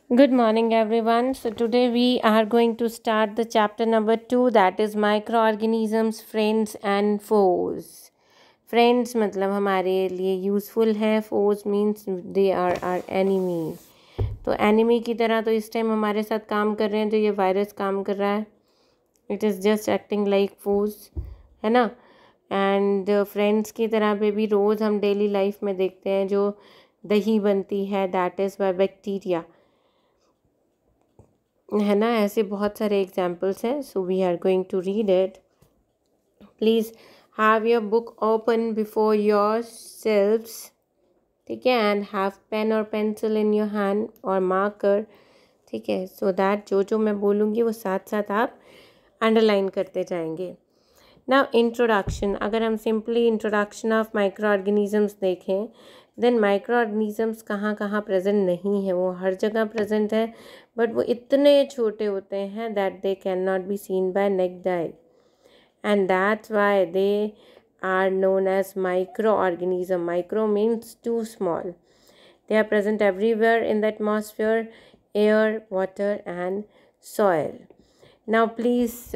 Good morning, everyone. So, today we are going to start the chapter number 2, that is microorganisms, friends and foes. Friends मतलब हमारे लिए useful है, foes means they are our enemy. तो enemy की तरह तो इस time हमारे साथ काम कर रहे हैं, तो ये वायरस काम कर रहा है. It is just acting like foes, है ना. एंड फ्रेंड्स की तरह पे भी रोज़ हम डेली लाइफ में देखते हैं जो दही बनती है, दैट इज़ बाय बैक्टीरिया, है ना. ऐसे बहुत सारे एग्जाम्पल्स हैं. So we are going to read it. Please have your book open before yourselves, ठीक है, एंड हैव पेन और पेंसिल इन योर हैंड और मार्कर, ठीक है, सो दैट जो मैं बोलूँगी वो साथ साथ आप अंडरलाइन करते जाएंगे. Now introduction. अगर हम simply introduction of micro organisms देखें, देन माइक्रो ऑर्गेनिजम्स कहाँ कहाँ प्रेजेंट नहीं है, वो हर जगह प्रेजेंट है, बट वो इतने छोटे होते हैं that they can not be seen by naked eye, and that's why they are known as microorganism. Micro means too small. They are present everywhere in the atmosphere, air, water and soil. Now please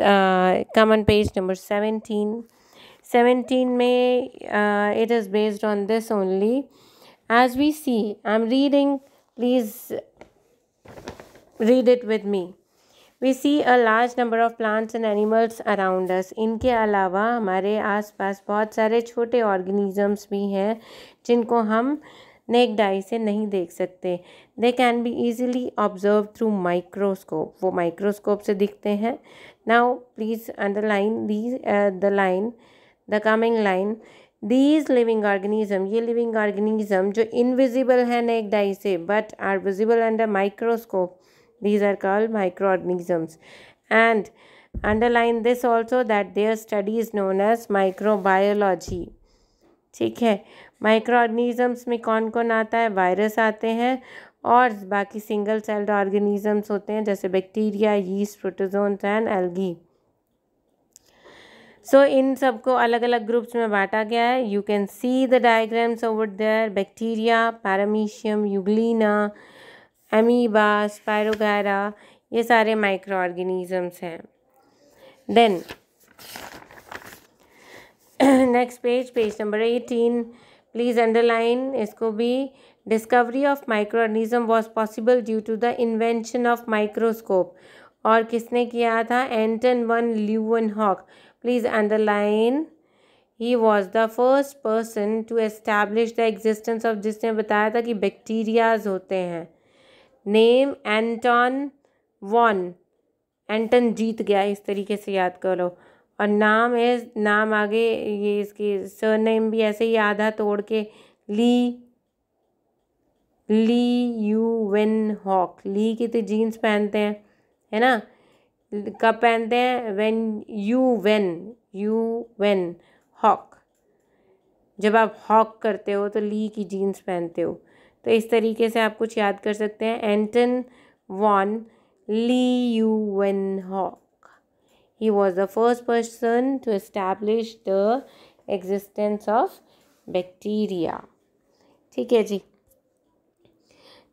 come on page number 17. 17 में it is based on this only. As we see, I'm reading, please read it with me. We see a large number of plants and animals around us. इनके अलावा हमारे आसपास बहुत सारे छोटे organisms भी हैं जिनको हम नेक्ड आई से नहीं देख सकते. They can be easily observe through microscope. वो माइक्रोस्कोप से दिखते हैं. Now please underline the coming line. These living organism, ये लिविंग ऑर्गेनिज्म जो इनविजिबल है नेक्ड आई से but are visible under microscope, these are called microorganisms. And underline this also that their study is known as microbiology. ठीक है. Micro organisms में कौन कौन आता है? वायरस आते हैं और बाकी सिंगल सेल्ड ऑर्गेनिजम्स होते हैं जैसे bacteria, yeast, protozoans and algae. So इन सबको अलग अलग ग्रुप्स में बांटा गया है. You can see the diagrams over there. Bacteria, paramecium, euglena, amoeba, spirogyra, ये सारे माइक्रो ऑर्गेनिजम्स हैं. Then next page number 18. Please underline इसको भी. Discovery of micro organism was possible due to the invention of microscope. और किसने किया था? Anton van Leeuwenhoek. Please underline ही was the first person to establish the existence of, जिसने बताया था कि बैक्टीरियाज होते हैं. नेम एंटन वॉन. एंटन जीत गया, इस तरीके से याद करो. और नाम आगे ये इसकी सरनेम भी ऐसे ही आधा तोड़ के ल्यूवेनहॉक. ली की तो जीन्स पहनते हैं, है ना. कब पहनते हैं? वेन हॉक. जब आप हॉक करते हो तो ली की जीन्स पहनते हो. तो इस तरीके से आप कुछ याद कर सकते हैं. Anton von Leeuwenhoek. He was the first person to establish the existence of bacteria. ठीक है जी.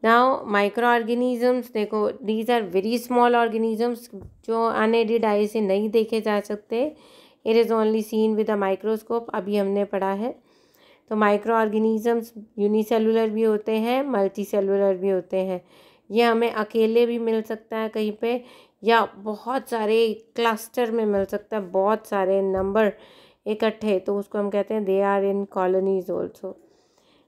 Now microorganisms देखो, these are very small organisms जो unaided eye से नहीं देखे जा सकते. It is only seen with a microscope. अभी हमने पढ़ा है. तो माइक्रो ऑर्गेनिजम्स यूनिसेलुलर भी होते हैं, मल्टी सेलुलर भी होते हैं. ये हमें अकेले भी मिल सकता है कहीं पे, या बहुत सारे क्लस्टर में मिल सकता है, बहुत सारे नंबर इकट्ठे, तो उसको हम कहते हैं they are in colonies also.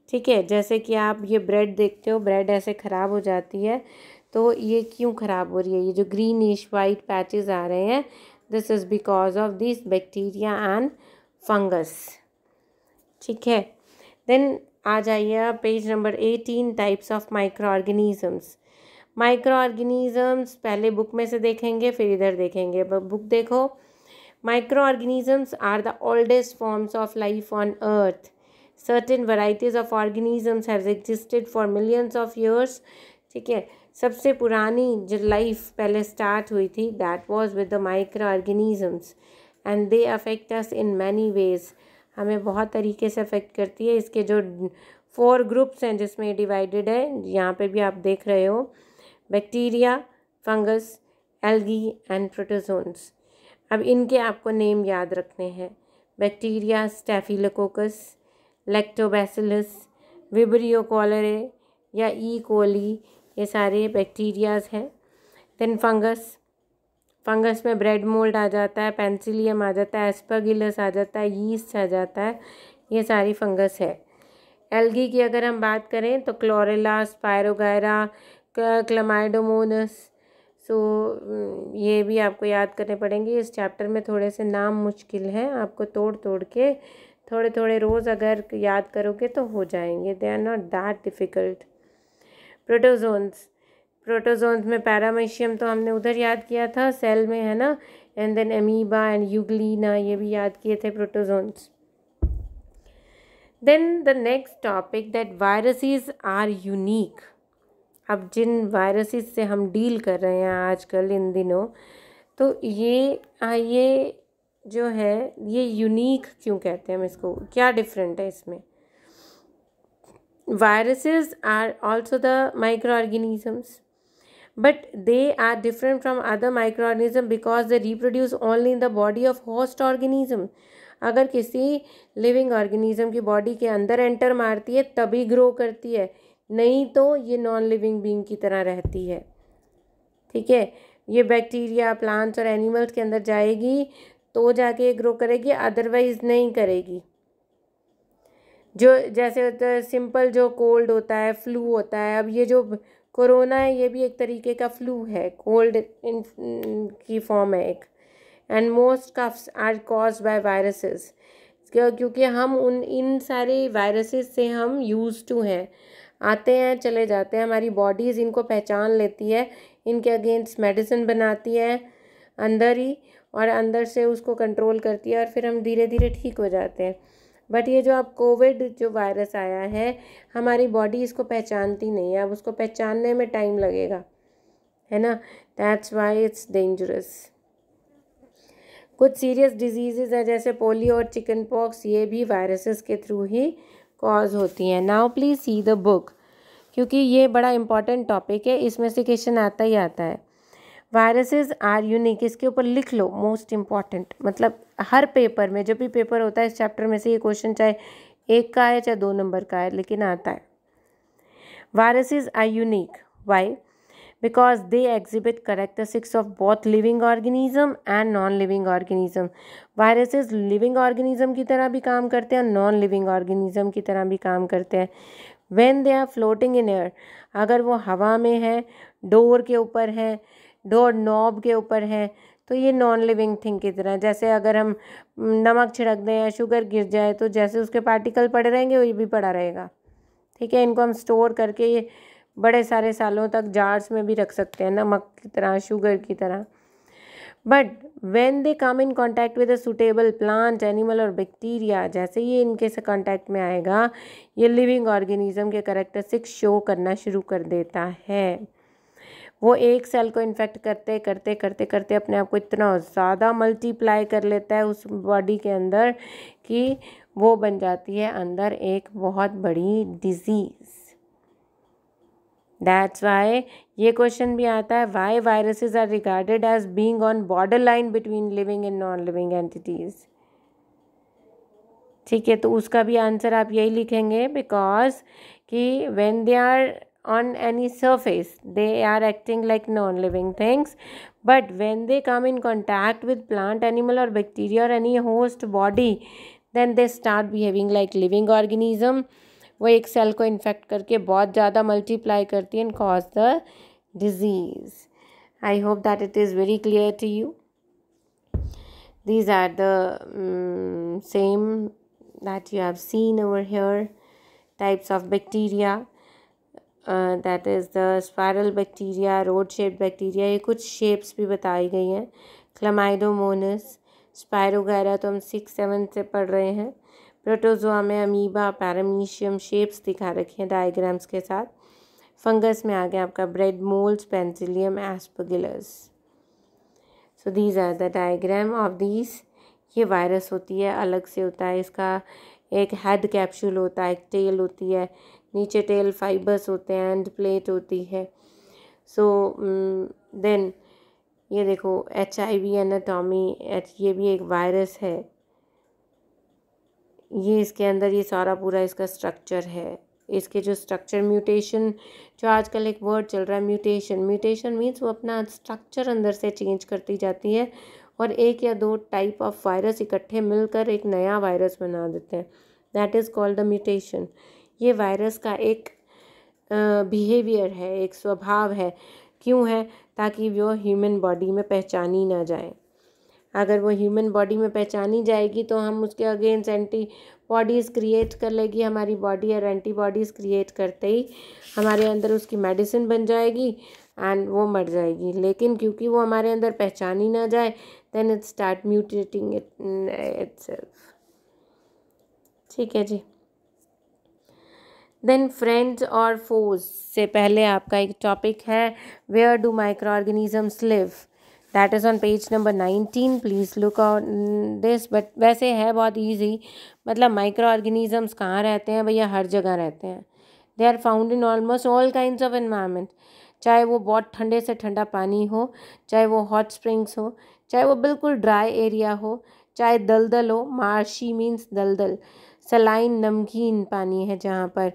ठीक है. जैसे कि आप ये ब्रेड देखते हो, ब्रेड ऐसे ख़राब हो जाती है. तो ये क्यों ख़राब हो रही है? ये जो ग्रीनिश वाइट पैचेस आ रहे हैं, this is because of this bacteria and fungus. ठीक है. देन आ जाइए page number 18. Types of micro organisms. Microorganisms पहले बुक में से देखेंगे, फिर इधर देखेंगे. बुक देखो. Micro organisms are the oldest forms of life on earth. Certain varieties of organisms have existed for millions of years. ठीक है. सबसे पुरानी जो लाइफ पहले स्टार्ट हुई थी, that was with the micro organisms and they affect us in many ways. हमें बहुत तरीके से अफेक्ट करती है. इसके जो 4 ग्रुप्स हैं जिसमें डिवाइडेड है, यहाँ पे भी आप देख रहे हो. Bacteria, fungus, algae and protozoans. अब इनके आपको नेम याद रखने हैं। Bacteria staphylococcus, lactobacillus, vibrio cholerae या ई कोली, ये सारे बैक्टीरियाज हैं। देन फंगस में ब्रेड मोल्ड आ जाता है, पेंसिलियम आ जाता है, एस्परगिलस आ जाता है, यीस्ट आ जाता है, ये सारी फंगस है। एल्गी की अगर हम बात करें तो क्लोरेला, स्पायरोगायरा, क्लमाइडोमोनस। सो ये भी आपको याद करने पड़ेंगे। इस चैप्टर में थोड़े से नाम मुश्किल हैं, आपको तोड़ तोड़ के थोड़े थोड़े रोज़ अगर याद करोगे तो हो जाएंगे। They are not that difficult. Protozoans में पैरामीशियम तो हमने उधर याद किया था, सेल में, है ना। And then amoeba and euglena, ये भी याद किए थे protozoans. Then the next topic that viruses are unique. अब जिन वायरसेस से हम डील कर रहे हैं आजकल इन दिनों, तो ये जो है ये यूनिक क्यों कहते हैं हम इसको, क्या डिफरेंट है इसमें। Viruses are also the micro organisms, but they are different from other microorganisms because they reproduce only in the body of host organism. अगर किसी लिविंग ऑर्गेनिज्म की बॉडी के अंदर एंटर मारती है तभी ग्रो करती है, नहीं तो ये नॉन लिविंग बीइंग की तरह रहती है। ठीक है, ये बैक्टीरिया, प्लांट्स और एनिमल्स के अंदर जाएगी तो जाके ग्रो करेगी, अदरवाइज नहीं करेगी। जो जैसे होता है सिंपल, जो कोल्ड होता है, फ्लू होता है, अब ये जो कोरोना है ये भी एक तरीके का फ्लू है, कोल्ड की फॉर्म है एक। And most coughs are caused by viruses, क्योंकि हम इन सारे वायरसेस से हम यूज टू हैं, आते हैं चले जाते हैं, हमारी बॉडीज़ इनको पहचान लेती है, इनके अगेंस्ट मेडिसिन बनाती है अंदर ही, और अंदर से उसको कंट्रोल करती है, और फिर हम धीरे धीरे ठीक हो जाते हैं। बट ये जो अब कोविड जो वायरस आया है, हमारी बॉडी इसको पहचानती नहीं है, अब उसको पहचानने में टाइम लगेगा, है ना। That's why it's dangerous. कुछ सीरियस डिजीज़ेज़ हैं जैसे पोलियो और चिकन पॉक्स, ये भी वायरसेस के थ्रू ही कॉज होती हैं। Now please see the book, क्योंकि ये बड़ा इंपॉर्टेंट टॉपिक है, इसमें से क्वेश्चन आता ही आता है। वायरसेस आर यूनिक, इसके ऊपर लिख लो, मोस्ट इम्पॉर्टेंट। मतलब हर पेपर में, जब भी पेपर होता है इस चैप्टर में से ये क्वेश्चन चाहे 1 का है चाहे 2 नंबर का है, लेकिन आता है। Viruses are unique, why? Because they exhibit characteristics of both living organism and non living organism. Viruses living organism की तरह भी काम करते हैं और नॉन लिविंग ऑर्गेनिज्म की तरह भी काम करते हैं। When they are floating in air, अगर वो हवा में है, डोर के ऊपर है, डोर नॉब के ऊपर है, तो ये नॉन लिविंग थिंग की तरह। जैसे अगर हम नमक छिड़क दें या शुगर गिर जाए तो जैसे उसके पार्टिकल पड़े रहेंगे वही भी पड़ा रहेगा। ठीक है, इनको हम स्टोर करके ये बड़े सारे सालों तक जार्स में भी रख सकते हैं, नमक की तरह, शुगर की तरह। But when they come in contact with a suitable plant, animal और बैक्टीरिया, जैसे ये इनके से कॉन्टैक्ट में आएगा, ये लिविंग ऑर्गेनिज्म के कैरेक्टरिस्टिक्स शो करना शुरू कर देता है। वो एक सेल को इन्फेक्ट करते करते करते करते अपने आप को इतना ज़्यादा मल्टीप्लाई कर लेता है उस बॉडी के अंदर कि वो बन जाती है अंदर एक बहुत बड़ी डिजीज़। दैट्स वाई ये क्वेश्चन भी आता है, why viruses are regarded as being on border line between living and non living entities. ठीक है, तो उसका भी आंसर आप यही लिखेंगे, बिकॉज कि when they are on any surface they are acting like non-living things, but when they come in contact with plant, animal or bacteria or any host body, then they start behaving like living organism. वो एक cell को infect करके बहुत ज़्यादा multiply करती है and cause the disease. I hope that it is very clear to you. These are the same that you have seen over here, types of bacteria. That is the spiral bacteria, rod shape bacteria, ये कुछ shapes भी बताई गई हैं। क्लमाइडोमोनस, spirogyra तो हम 6-7 से पढ़ रहे हैं। प्रोटोजोआ में अमीबा, पैरामीशियम, शेप्स दिखा रखी हैं डायग्राम्स के साथ। फंगस में आ गया आपका bread moulds, penicillium, aspergillus. So these are the diagram of these. ये वायरस होती है, अलग से होता है, इसका एक हेड कैप्सूल होता है, एक टेल होती है, नीचे टेल फाइबर्स होते हैं, एंड प्लेट होती है। सो देन ये देखो HIV एनाटॉमी, ये भी एक वायरस है। ये इसके अंदर ये सारा पूरा इसका स्ट्रक्चर है। इसके जो स्ट्रक्चर म्यूटेशन, जो आजकल एक वर्ड चल रहा है म्यूटेशन, म्यूटेशन मीन्स वो अपना स्ट्रक्चर अंदर से चेंज करती जाती है और एक या दो टाइप ऑफ वायरस इकट्ठे मिलकर एक नया वायरस बना देते हैं। That is called the mutation. ये वायरस का एक बिहेवियर है, एक स्वभाव है। क्यों है? ताकि वो ह्यूमन बॉडी में पहचानी ना जाए। अगर वो ह्यूमन बॉडी में पहचानी जाएगी तो हम उसके अगेंस्ट एंटीबॉडीज़ क्रिएट कर लेगी हमारी बॉडी, और एंटीबॉडीज़ क्रिएट करते ही हमारे अंदर उसकी मेडिसिन बन जाएगी एंड वो मर जाएगी। लेकिन क्योंकि वो हमारे अंदर पहचानी ना जाए, then it start mutating itself. ठीक है जी। देन फ्रेंड्स और फोज से पहले आपका एक टॉपिक है, where do micro organisms live, that is on page number 19। Please look on this. But वैसे है बहुत ईजी। मतलब माइक्रो ऑर्गेनिजम्स कहाँ रहते हैं भैया? हर जगह रहते हैं। They are found in almost all kinds of environment. चाहे वो बहुत ठंडे से ठंडा पानी हो, चाहे वो हॉट स्प्रिंग्स हो, चाहे वो बिल्कुल ड्राई एरिया हो, चाहे दलदल हो। मार्शी मीन्स दलदल, सलाइन नमकीन पानी है जहाँ पर।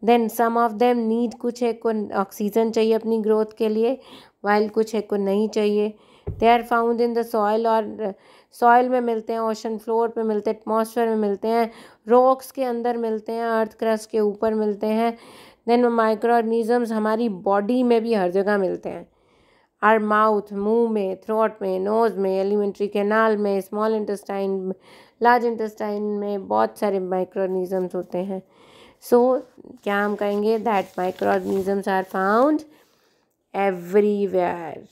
Then some of them need, कुछ एक को ऑक्सीजन चाहिए अपनी ग्रोथ के लिए, वाइल कुछ एक को नहीं चाहिए। They are found in the soil, और सॉइल में मिलते हैं, ओशन फ्लोर पे मिलते हैं, एटमॉस्फेयर में मिलते हैं, रॉक्स के अंदर मिलते हैं, अर्थ क्रस्ट के ऊपर मिलते हैं। देन माइक्रो ऑर्गेनिजम्स हमारी बॉडी में भी हर जगह मिलते हैं। आर माउथ, मुंह में, थ्रोट में, नोज़ में, एलिमेंट्री कैनाल में, स्मॉल इंटेस्टाइन, लार्ज इंटेस्टाइन में बहुत सारे माइक्रो ऑर्गेनिजम्स होते हैं। सो क्या हम कहेंगे? That micro organisms are found everywhere.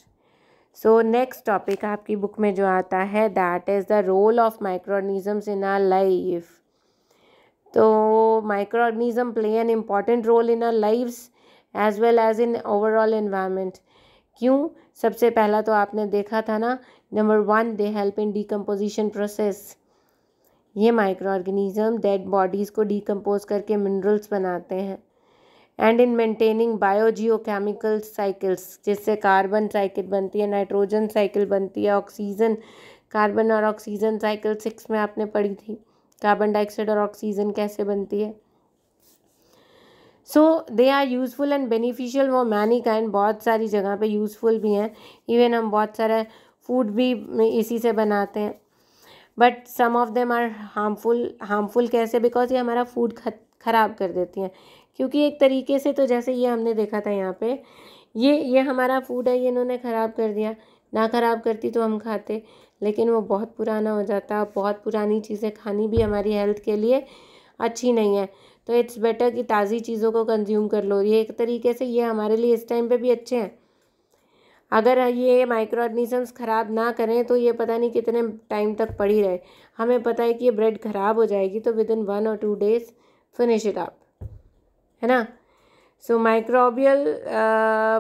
So next topic आपकी बुक में जो आता है, that is the role of micro organisms in our life. तो micro organism play an important role in our lives as well as in overall environment. क्यों? सबसे पहला तो आपने देखा था ना, number 1, they help in decomposition process. ये माइक्रो ऑर्गेनिज्म डेड बॉडीज़ को डिकम्पोज करके मिनरल्स बनाते हैं। And in maintaining biogeochemical cycles, जिससे कार्बन साइकिल बनती है, नाइट्रोजन साइकिल बनती है, ऑक्सीजन, कार्बन और ऑक्सीजन साइकिल 6 में आपने पढ़ी थी, कार्बन डाइऑक्साइड और ऑक्सीजन कैसे बनती है। So they are useful and beneficial for many kind, बहुत सारी जगह पे यूज़फुल भी हैं। इवन हम बहुत सारा फूड भी इसी से बनाते हैं। But some of them are harmful कैसे? बिकॉज ये हमारा फूड ख़राब कर देती हैं। क्योंकि एक तरीके से तो जैसे ये हमने देखा था यहाँ पे, ये हमारा फूड है, ये इन्होंने ख़राब कर दिया। ना ख़राब करती तो हम खाते, लेकिन वो बहुत पुराना हो जाता। बहुत पुरानी चीज़ें खानी भी हमारी हेल्थ के लिए अच्छी नहीं है। तो इट्स बेटर कि ताज़ी चीज़ों को कंज्यूम कर लो। ये एक तरीके से ये हमारे लिए इस टाइम पे भी अच्छे हैं। अगर ये माइक्रो ऑर्गेनिजम्स ख़राब ना करें तो ये पता नहीं कितने टाइम तक पड़ी रहे। हमें पता है कि ये ब्रेड ख़राब हो जाएगी तो within 1 or 2 days finish it up, है ना। So microbial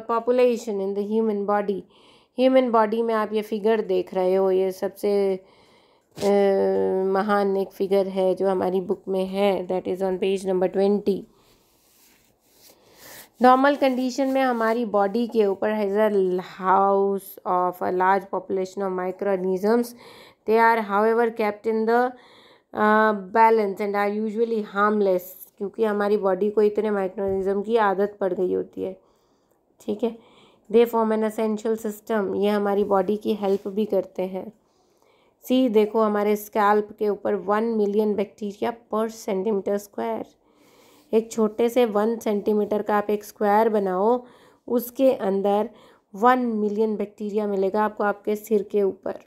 population in the human body में आप ये फिगर देख रहे हो, ये सबसे महान एक फिगर है जो हमारी बुक में है, that is on page number 20। Normal condition में हमारी बॉडी के ऊपर has a house of a large population of micro organisms. They are however kept in the balance and are usually harmless, क्योंकि हमारी बॉडी को इतने माइक्रो ऑर्गेनिज्म की आदत पड़ गई होती है। ठीक है। They form an essential system, ये हमारी बॉडी की हेल्प भी करते हैं। सी देखो, हमारे स्कैल्प के ऊपर 1 मिलियन बैक्टीरिया पर सेंटीमीटर स्क्वायर। एक छोटे से 1 सेंटीमीटर का आप एक स्क्वायर बनाओ, उसके अंदर 1 मिलियन बैक्टीरिया मिलेगा आपको आपके सिर के ऊपर।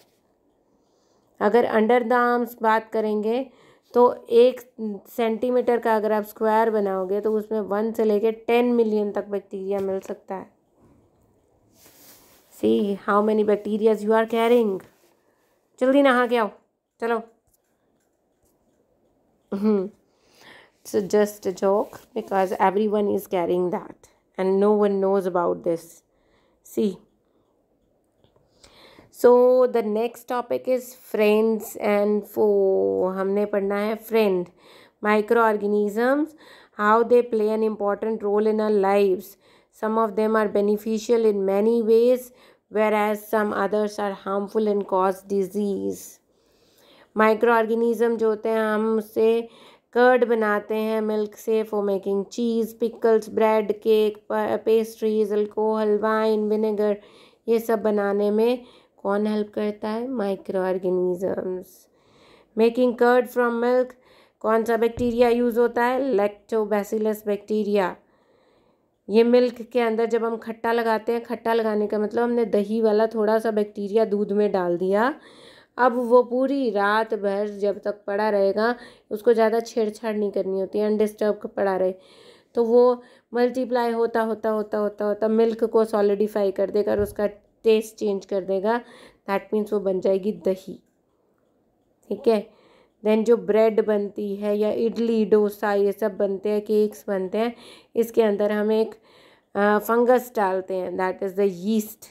अगर अंडर द आर्म्स बात करेंगे तो 1 सेंटीमीटर का अगर आप स्क्वायर बनाओगे तो उसमें 1 से लेके 10 मिलियन तक बैक्टीरिया मिल सकता है। See how many bacterias you are carrying. जल्दी नहा के आओ, चलो। It's just a joke because everyone is carrying that and no one knows about this. See. So the next topic is friends and foe. हमने पढ़ना है friend, microorganisms, how they play an important role in our lives. some of them are beneficial in many ways whereas some others are harmful and cause disease. Micro organism जो होते हैं हम उससे curd बनाते हैं मिल्क से for making cheese, pickles, bread, cake, pastries, alcohol, wine, vinegar, ये सब बनाने में कौन हेल्प करता है? Micro organisms. Making curd from milk, कौन सा बैक्टीरिया यूज़ होता है? Lactobacillus bacteria. ये मिल्क के अंदर जब हम खट्टा लगाते हैं, खट्टा लगाने का मतलब हमने दही वाला थोड़ा सा बैक्टीरिया दूध में डाल दिया. अब वो पूरी रात भर जब तक पड़ा रहेगा, उसको ज़्यादा छेड़छाड़ नहीं करनी होती है, अनडिस्टर्ब पड़ा रहे, तो वो मल्टीप्लाई होता होता होता होता होता मिल्क को सॉलिडिफाई कर देगा और उसका टेस्ट चेंज कर देगा. दैट मीन्स वो बन जाएगी दही. ठीक है. देन जो ब्रेड बनती है या इडली, डोसा, ये सब बनते हैं, केक्स बनते हैं, इसके अंदर हम एक फंगस डालते हैं, दैट इज़ द यीस्ट.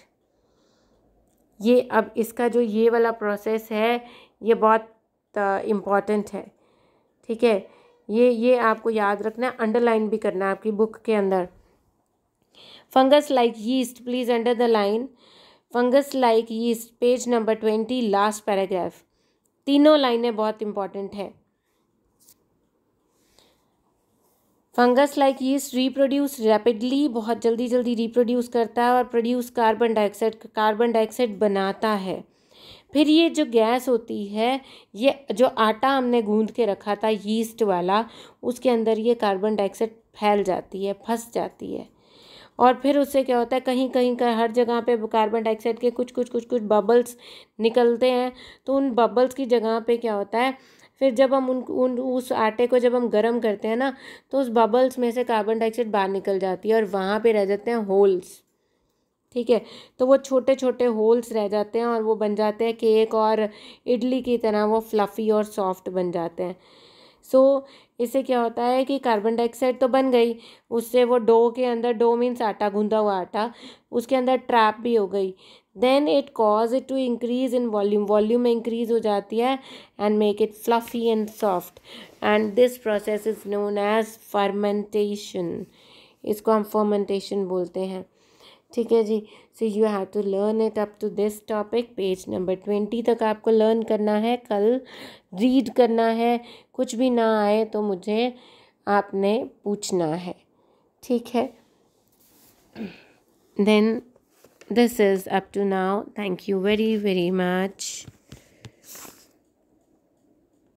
ये अब इसका जो ये वाला प्रोसेस है ये बहुत इम्पॉर्टेंट है. ठीक है. ये आपको याद रखना है, अंडरलाइन भी करना है आपकी बुक के अंदर. Fungus like yeast, please under the line. Fungus like yeast, page number 20, last paragraph. तीनों लाइनें बहुत इंपॉर्टेंट है. Fungus like yeast reproduce rapidly, बहुत जल्दी जल्दी रिप्रोड्यूस करता है और प्रोड्यूस कार्बन डाइऑक्साइड बनाता है. फिर ये जो गैस होती है, ये जो आटा हमने गूंद के रखा था यीस्ट वाला, उसके अंदर ये कार्बन डाइऑक्साइड फैल जाती है, फंस जाती है. और फिर उससे क्या होता है, कहीं कहीं का हर जगह पे कार्बन डाइऑक्साइड के कुछ बबल्स निकलते हैं. तो उन बबल्स की जगह पे क्या होता है, फिर जब हम उस आटे को जब हम गर्म करते हैं ना, तो उस बबल्स में से कार्बन डाइऑक्साइड बाहर निकल जाती है और वहाँ पे रह जाते हैं होल्स. ठीक है. तो वो छोटे छोटे होल्स रह जाते हैं और वो बन जाते हैं केक और इडली की तरह, वो फ्लफ़ी और सॉफ्ट बन जाते हैं. सो इससे क्या होता है कि कार्बन डाइऑक्साइड तो बन गई, उससे वो डो के अंदर, डो मीन्स आटा, गूंदा हुआ आटा, उसके अंदर ट्रैप भी हो गई. Then it cause it to increase in volume में इंक्रीज हो जाती है and make it fluffy and soft. And this process is known as fermentation. इसको हम फर्मेंटेशन बोलते हैं. ठीक है जी. So you have to learn it up to this topic. Page number 20 तक आपको लर्न करना है, कल रीड करना है. कुछ भी ना आए तो मुझे आपने पूछना है. ठीक है. Then this is up to now. Thank you very very much.